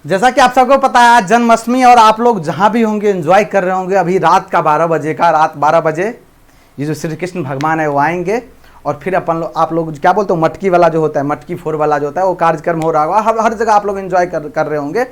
जैसा कि आप सबको पता है आज जन्माष्टमी और आप लोग जहां भी होंगे एंजॉय कर रहे होंगे। अभी रात 12 बजे ये जो श्री कृष्ण भगवान है वो आएंगे और फिर आप लोग क्या बोलते हो मटकी वाला जो होता है, मटकी फोड़ वाला जो होता है वो कार्यक्रम हो रहा होगा। हर जगह आप लोग एंजॉय कर रहे होंगे।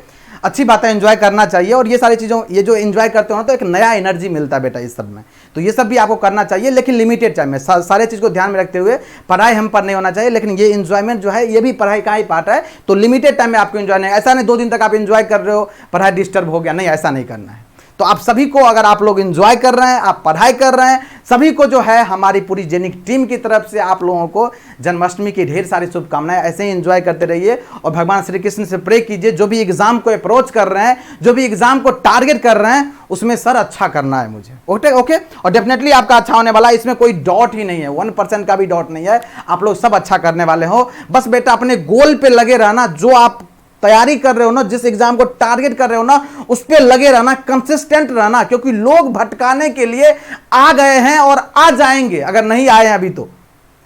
अच्छी बात है, एंजॉय करना चाहिए। और ये सारी चीज़ों ये जो एंजॉय करते हो ना तो एक नया एनर्जी मिलता है बेटा इस सब में, तो ये सब भी आपको करना चाहिए, लेकिन लिमिटेड टाइम में। सारे चीज़ को ध्यान में रखते हुए पढ़ाई हम पर नहीं होना चाहिए, लेकिन ये एंजॉयमेंट जो है ये भी पढ़ाई का ही पार्ट है। तो लिमिटेड टाइम में आपको एंजॉय नहीं, ऐसा नहीं 2 दिन तक आप एंजॉय कर रहे हो पढ़ाई डिस्टर्ब हो गया, नहीं ऐसा नहीं करना है। तो आप सभी को, अगर आप लोग एंजॉय कर रहे हैं, आप पढ़ाई कर रहे हैं, सभी को जो है हमारी पूरी जेनिक टीम की तरफ से आप लोगों को जन्माष्टमी की ढेर सारी शुभकामनाएं। ऐसे ही एंजॉय करते रहिए और भगवान श्री कृष्ण से प्रे कीजिए। जो भी एग्जाम को अप्रोच कर रहे हैं, जो भी एग्जाम को टारगेट कर रहे हैं, उसमें सर अच्छा करना है मुझे, ओके। और डेफिनेटली आपका अच्छा होने वाला है, इसमें कोई डाउट ही नहीं है, 1% का भी डाउट नहीं है। आप लोग सब अच्छा करने वाले हो। बस बेटा अपने गोल पे लगे रहना, जो आप तैयारी कर रहे हो ना, जिस एग्जाम को टारगेट कर रहे हो ना, उस पे लगे रहना, कंसिस्टेंट रहना, क्योंकि लोग भटकाने के लिए आ गए हैं और आ जाएंगे अगर नहीं आए हैं अभी तो।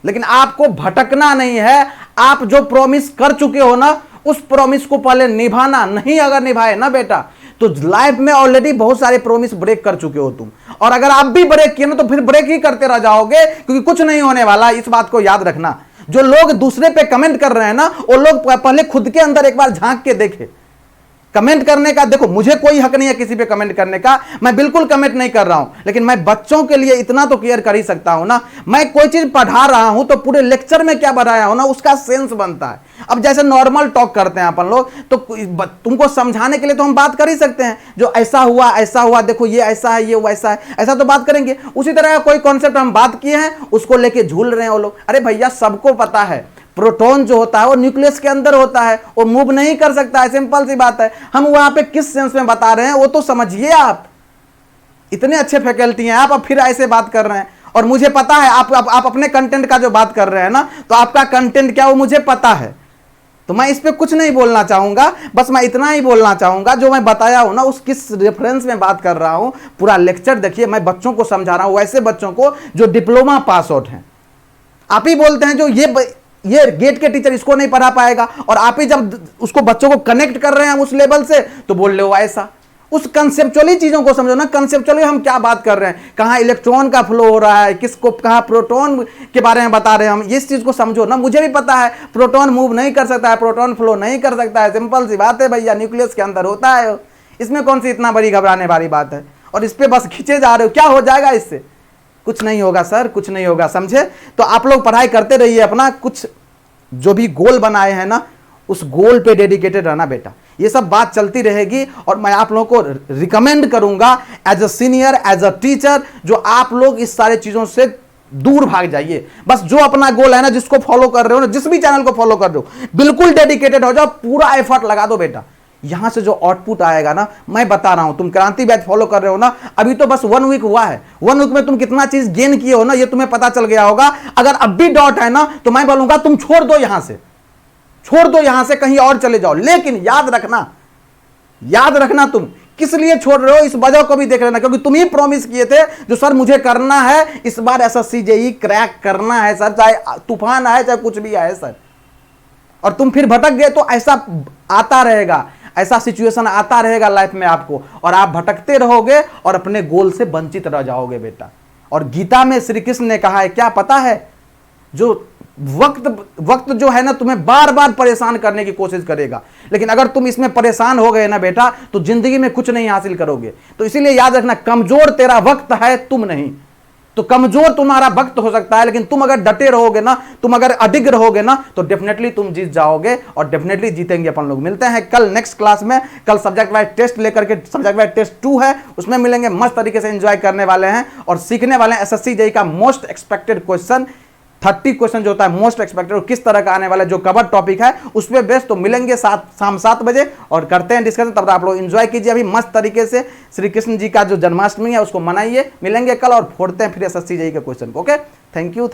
लेकिन आपको भटकना नहीं है। आप जो प्रॉमिस कर चुके हो ना, उस प्रॉमिस को पहले निभाना। नहीं अगर निभाए ना बेटा तो लाइफ में ऑलरेडी बहुत सारे प्रॉमिस ब्रेक कर चुके हो तुम। और अगर आप भी ब्रेक किए ना तो फिर ब्रेक ही करते रह जाओगे, क्योंकि कुछ नहीं होने वाला। इस बात को याद रखना। जो लोग दूसरे पे कमेंट कर रहे हैं ना, वो लोग पहले खुद के अंदर एक बार झांक के देखे। कमेंट करने का देखो, मुझे कोई हक नहीं है किसी पे कमेंट करने का, मैं बिल्कुल कमेंट नहीं कर रहा हूं, लेकिन मैं बच्चों के लिए इतना तो क्लियर कर ही सकता हूं ना। मैं कोई चीज पढ़ा रहा हूं तो पूरे लेक्चर में क्या बढ़ाया हूं ना, उसका सेंस बनता है। अब जैसे नॉर्मल टॉक करते हैं अपन लोग, तो तुमको समझाने के लिए तो हम बात कर ही सकते हैं, जो ऐसा हुआ, देखो ये ऐसा है, ये वैसा है, ऐसा तो बात करेंगे। उसी तरह का कोई कॉन्सेप्ट हम बात किए हैं, उसको लेके झूल रहे हैं वो लोग। अरे भैया सबको पता है प्रोटॉन जो होता है वो न्यूक्लियस के अंदर होता है, वो मूव नहीं कर सकता है, सिंपल सी बात है। हम वहां पे किस सेंस में बता रहे हैं वो तो समझिए आप। इतने अच्छे फैकल्टी हैं आप, अब फिर ऐसे बात कर रहे हैं। और मुझे पता है आप अपने कंटेंट का जो बात कर रहे हैं ना, तो आपका कंटेंट क्या वो मुझे पता है, तो मैं इस पे कुछ नहीं बोलना चाहूंगा। बस मैं इतना ही बोलना चाहूंगा, जो मैं बताया हूं ना उस किस रेफरेंस में बात कर रहा हूं। पूरा लेक्चर देखिए, मैं बच्चों को समझा रहा हूं, वैसे बच्चों को जो डिप्लोमा पास आउट हैं। आप ही बोलते हैं जो ये गेट के टीचर इसको नहीं पढ़ा पाएगा, और आप ही जब उसको बच्चों को कनेक्ट कर रहे हैं उस लेवल से, तो बोल रहे हो ऐसा। उस कंसेप्चुअली चीजों को समझो ना, कंसेप्चुअली हम क्या बात कर रहे हैं, कहां इलेक्ट्रॉन का फ्लो हो रहा है, किसको कहां प्रोटॉन के बारे में बता रहे हैं हम, इस चीज को समझो ना। मुझे भी पता है प्रोटॉन मूव नहीं कर सकता है, प्रोटॉन फ्लो नहीं कर सकता है, सिंपल सी बात है भैया, न्यूक्लियस के अंदर होता है। इसमें कौन सी इतना बड़ी घबराने वाली बात है, और इस पर बस खींचे जा रहे हो। क्या हो जाएगा इससे? कुछ नहीं होगा सर, कुछ नहीं होगा, समझे। तो आप लोग पढ़ाई करते रहिए अपना, कुछ जो भी गोल बनाए हैं ना उस गोल पे डेडिकेटेड रहना बेटा। ये सब बात चलती रहेगी, और मैं आप लोगों को रिकमेंड करूंगा as a senior, as a teacher, जो आप लोग इस सारे चीजों से दूर भाग जाइए। बस जो अपना गोल है ना, जिसको फॉलो कर रहे हो ना, जिस भी चैनल को फॉलो कर रहे हो, बिल्कुल डेडिकेटेड हो जाओ, पूरा एफर्ट लगा दो बेटा। यहां से जो आउटपुट आएगा ना, मैं बता रहा हूं, तुम क्रांति बैच फॉलो कर रहे हो ना, अभी तो बस 1 वीक हुआ है। 1 वीक में तुम कितना चीज गेन किए हो ना, ये तुम्हें पता चल गया होगा। अगर अब भी डाउट है ना, तो मैं बोलूंगा तुम छोड़ दो, यहां से छोड़ दो, यहां से कहीं और चले जाओ। लेकिन याद रखना तुम किस लिए छोड़ रहे हो, इस वजह को भी देख लेना, क्योंकि तुम ही प्रॉमिस किए थे जो सर मुझे करना है, इस बार एसएससी जेईई क्रैक करना है सर, चाहे तूफान आए चाहे कुछ भी आए सर। और तुम फिर भटक गए, तो ऐसा आता रहेगा, ऐसा सिचुएशन आता रहेगा लाइफ में आपको, और आप भटकते रहोगे और अपने गोल से वंचित रह जाओगे बेटा। और गीता में श्री कृष्ण ने कहा है, क्या पता है, जो वक्त जो है ना तुम्हें बार बार परेशान करने की कोशिश करेगा, लेकिन अगर तुम इसमें परेशान हो गए ना बेटा, तो जिंदगी में कुछ नहीं हासिल करोगे। तो इसीलिए याद रखना, कमजोर तेरा वक्त है, तुम नहीं। तो कमजोर तुम्हारा वक्त हो सकता है, लेकिन तुम अगर डटे रहोगे ना, तुम अगर अडिग रहोगे ना, तो डेफिनेटली तुम जीत जाओगे, और डेफिनेटली जीतेंगे अपन लोग। मिलते हैं कल नेक्स्ट क्लास में। कल सब्जेक्ट वाइज टेस्ट लेकर के, सब्जेक्ट वाइज टेस्ट 2 है, उसमें मिलेंगे। मस्त तरीके से एंजॉय करने वाले हैं और सीखने वाले हैं एसएससी जेईई का मोस्ट एक्सपेक्टेड क्वेश्चन, 30 क्वेश्चन जो होता है मोस्ट एक्सपेक्टेड, और किस तरह का आने वाला जो कवर टॉपिक है उस पर बेस्ट। तो मिलेंगे शाम 7 बजे और करते हैं डिस्कशन। तब आप लोग एंजॉय कीजिए अभी मस्त तरीके से। श्री कृष्ण जी का जो जन्माष्टमी है उसको मनाइए। मिलेंगे कल और फोड़ते हैं फिर एसएससी जेईई के क्वेश्चन को। Okay, thank you.